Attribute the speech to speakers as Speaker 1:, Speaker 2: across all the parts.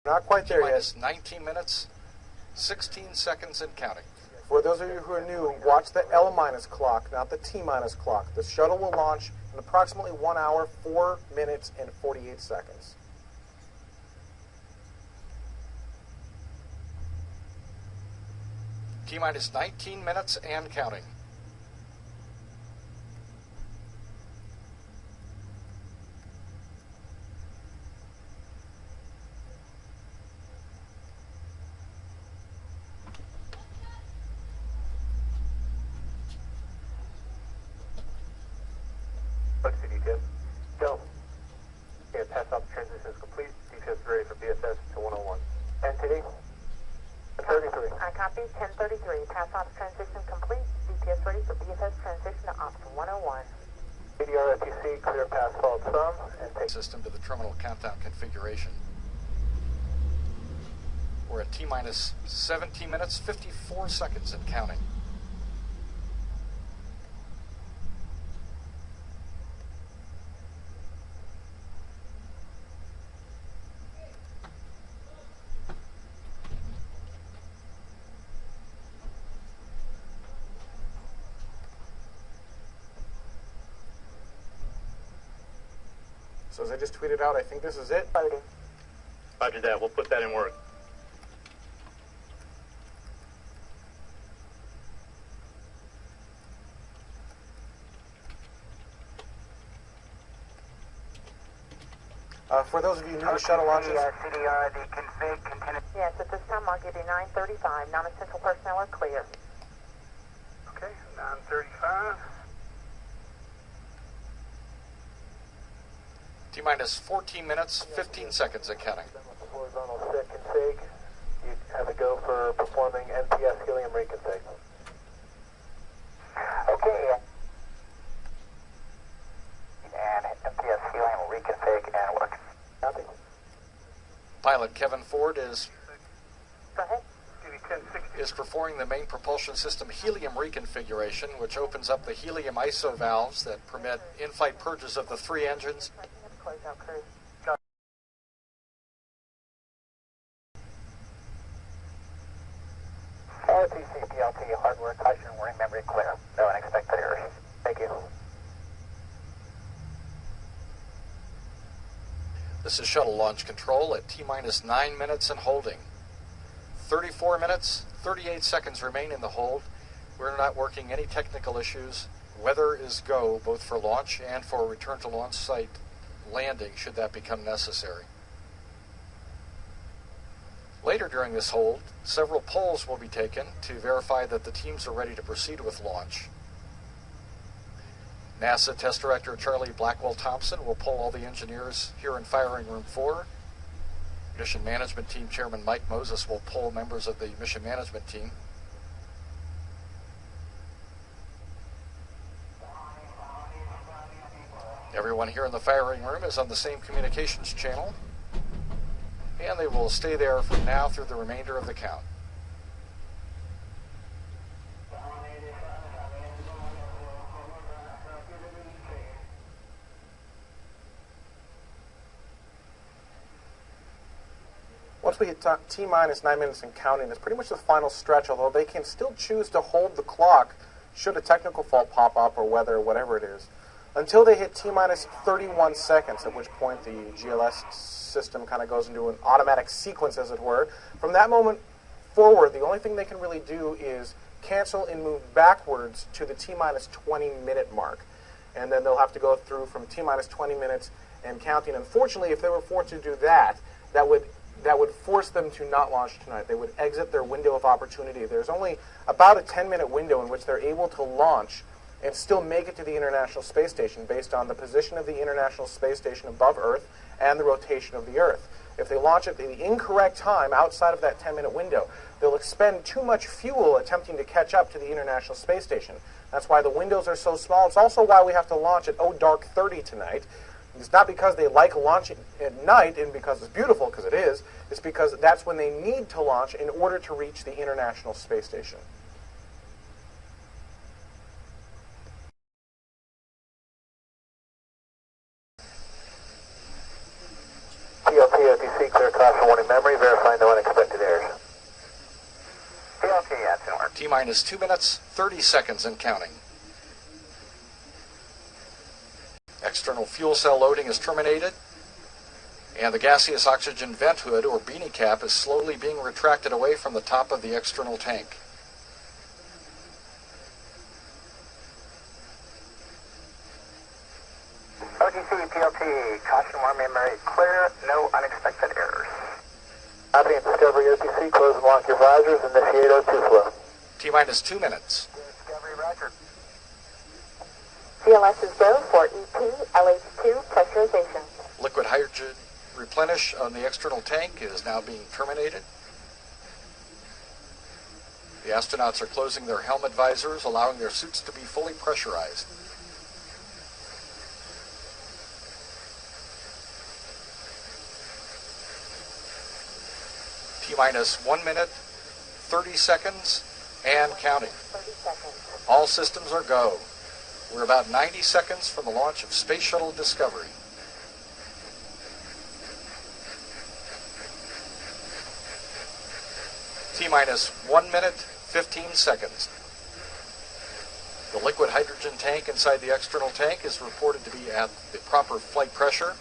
Speaker 1: Not quite there yet.
Speaker 2: T-minus 19 minutes, 16 seconds and counting.
Speaker 1: For those of you who are new, watch the L minus clock, not the T minus clock. The shuttle will launch in approximately 1 hour, 4 minutes, and 48 seconds.
Speaker 2: T-minus 19 minutes and counting.
Speaker 3: Go. Okay, pass off transition is complete. DPS ready for BSS to 101. NTD? 33.
Speaker 4: I copy. 1033. Pass off transition complete. DPS ready for BSS transition to ops 101.
Speaker 3: ADR FTC, clear pass fault sum, and take
Speaker 2: System to the terminal countdown configuration. We're at T-minus 17 minutes, 54 seconds and counting.
Speaker 1: So as I just tweeted out, I think this is it.
Speaker 3: Roger that. We'll put that in work.
Speaker 1: For those of you new to shuttle launches,
Speaker 3: CDR, the config container.
Speaker 4: Yes, at this time I'll give you 935. Non-essential personnel are clear.
Speaker 3: Okay, 935.
Speaker 2: T-minus 14 minutes, 15 seconds and counting.
Speaker 3: Horizontal set config. You have a go for performing NPS helium reconfig. Okay. And NPS helium reconfig and work. Copy.
Speaker 2: Pilot Kevin Ford is
Speaker 4: Go ahead.
Speaker 2: performing the main propulsion system helium reconfiguration, which opens up the helium ISO valves that permit in-flight purges of the 3 engines.
Speaker 4: Close out crew.
Speaker 3: RTC PLT hardware caution warning memory clear. No unexpected errors. Thank you.
Speaker 2: This is shuttle launch control at T-minus 9 minutes and holding. 34 minutes, 38 seconds remain in the hold. We're not working any technical issues. Weather is go, both for launch and for return to launch site landing, should that become necessary. Later during this hold, several polls will be taken to verify that the teams are ready to proceed with launch. NASA Test Director Charlie Blackwell Thompson will poll all the engineers here in Firing Room 4. Mission Management Team Chairman Mike Moses will poll members of the Mission Management Team. Everyone here in the firing room is on the same communications channel, and they will stay there from now through the remainder of the count.
Speaker 1: once we hit T-minus 9 minutes and counting, it's pretty much the final stretch, although they can still choose to hold the clock should a technical fault pop up or weather, whatever it is, until they hit T-minus 31 seconds, at which point the GLS system kind of goes into an automatic sequence, as it were. From that moment forward, the only thing they can really do is cancel and move backwards to the T-minus 20-minute mark. And then they'll have to go through from T-minus 20 minutes and counting. Unfortunately, if they were forced to do that, that would force them to not launch tonight. They would exit their window of opportunity. There's only about a 10-minute window in which they're able to launch and still make it to the International Space Station based on the position of the International Space Station above Earth and the rotation of the Earth. If they launch at the incorrect time outside of that 10-minute window, they'll expend too much fuel attempting to catch up to the International Space Station. That's why the windows are so small. It's also why we have to launch at dark 30 tonight. It's not because they like launching at night and because it's beautiful, because it is. It's because that's when they need to launch in order to reach the International Space Station.
Speaker 3: TLT, OTC, clear caution warning memory, verify no unexpected errors. PLT at north.
Speaker 2: T-minus 2 minutes, 30 seconds and counting. External fuel cell loading is terminated, and the gaseous oxygen vent hood, or beanie cap, is slowly being retracted away from the top of the external tank.
Speaker 3: OTC, PLT, caution warning memory, clear, no unexpected errors. Copy and Discovery OTC, close and lock your visors, initiate O2 flow.
Speaker 2: T-minus 2 minutes.
Speaker 3: Discovery, roger.
Speaker 4: CLS is go for EP LH2 pressurization.
Speaker 2: Liquid hydrogen replenish on the external tank is now being terminated. The astronauts are closing their helmet visors, allowing their suits to be fully pressurized. T-minus 1 minute, 30 seconds, and counting.
Speaker 4: 30 seconds.
Speaker 2: All systems are go. We're about 90 seconds from the launch of Space Shuttle Discovery. T-minus 1 minute, 15 seconds. The liquid hydrogen tank inside the external tank is reported to be at the proper flight pressure.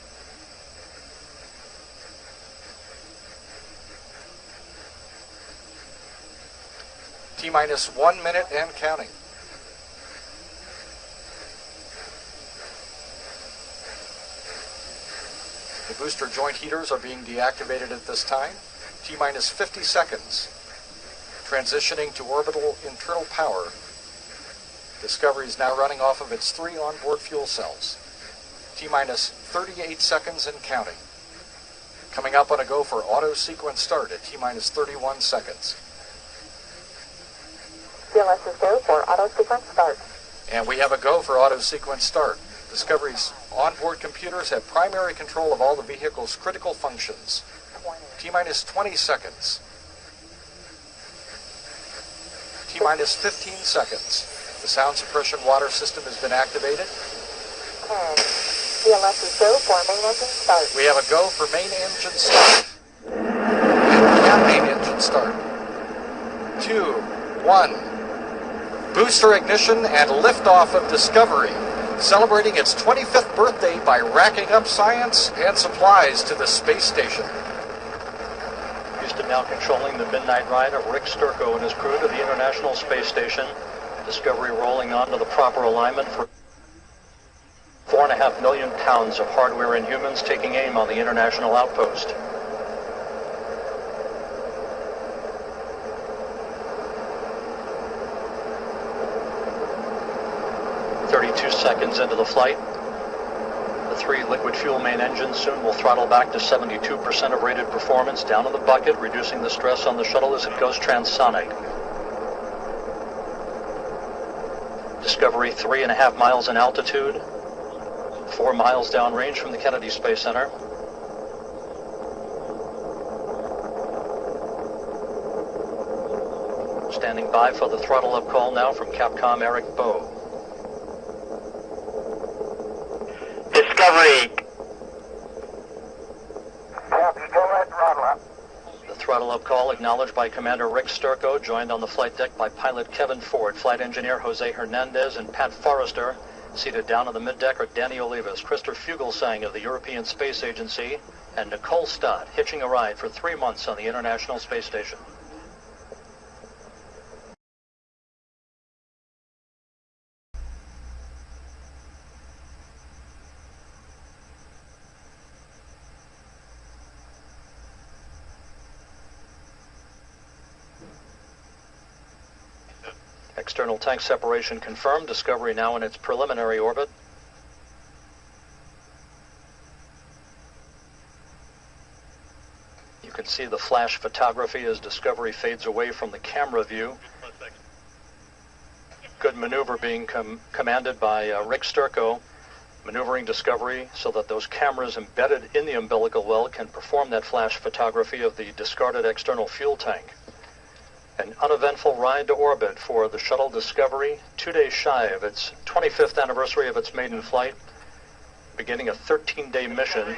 Speaker 2: T-minus 1 minute and counting. The booster joint heaters are being deactivated at this time. T-minus 50 seconds. Transitioning to orbital internal power. Discovery is now running off of its 3 onboard fuel cells. T-minus 38 seconds and counting. Coming up on a go for auto sequence start at T-minus 31 seconds.
Speaker 4: CLS is go for auto sequence start.
Speaker 2: And we have a go for auto sequence start. Discovery's onboard computers have primary control of all the vehicle's critical functions. T-minus 20 seconds. T-minus 15 seconds. The sound suppression water system has been activated.
Speaker 4: 10. CLS is go for main engine start.
Speaker 2: We have a go for main engine start. And main engine start. 2, 1. Booster ignition and liftoff of Discovery, celebrating its 25th birthday by racking up science and supplies to the space station.
Speaker 5: Houston now controlling the midnight ride of Rick Sturckow and his crew to the International Space Station. Discovery rolling on to the proper alignment for 4.5 million pounds of hardware and humans taking aim on the international outpost. Seconds into the flight. The 3 liquid fuel main engines soon will throttle back to 72% of rated performance down in the bucket, reducing the stress on the shuttle as it goes transonic. Discovery 3.5 miles in altitude, 4 miles downrange from the Kennedy Space Center. Standing by for the throttle up call now from Capcom Eric Bowe.
Speaker 3: Discovery. Yep, still at throttle up.
Speaker 5: The throttle up call acknowledged by Commander Rick Sturckow, joined on the flight deck by pilot Kevin Ford, flight engineer Jose Hernandez, and Pat Forrester. Seated down on the middeck are Danny Olivas, Christopher Fugelsang of the European Space Agency, and Nicole Stott, hitching a ride for 3 months on the International Space Station. External tank separation confirmed. Discovery now in its preliminary orbit. You can see the flash photography as Discovery fades away from the camera view. Good maneuver being commanded by Rick Sturckow, maneuvering Discovery so that those cameras embedded in the umbilical well can perform that flash photography of the discarded external fuel tank. An uneventful ride to orbit for the shuttle Discovery, 2 days shy of its 25th anniversary of its maiden flight, beginning a 13-day mission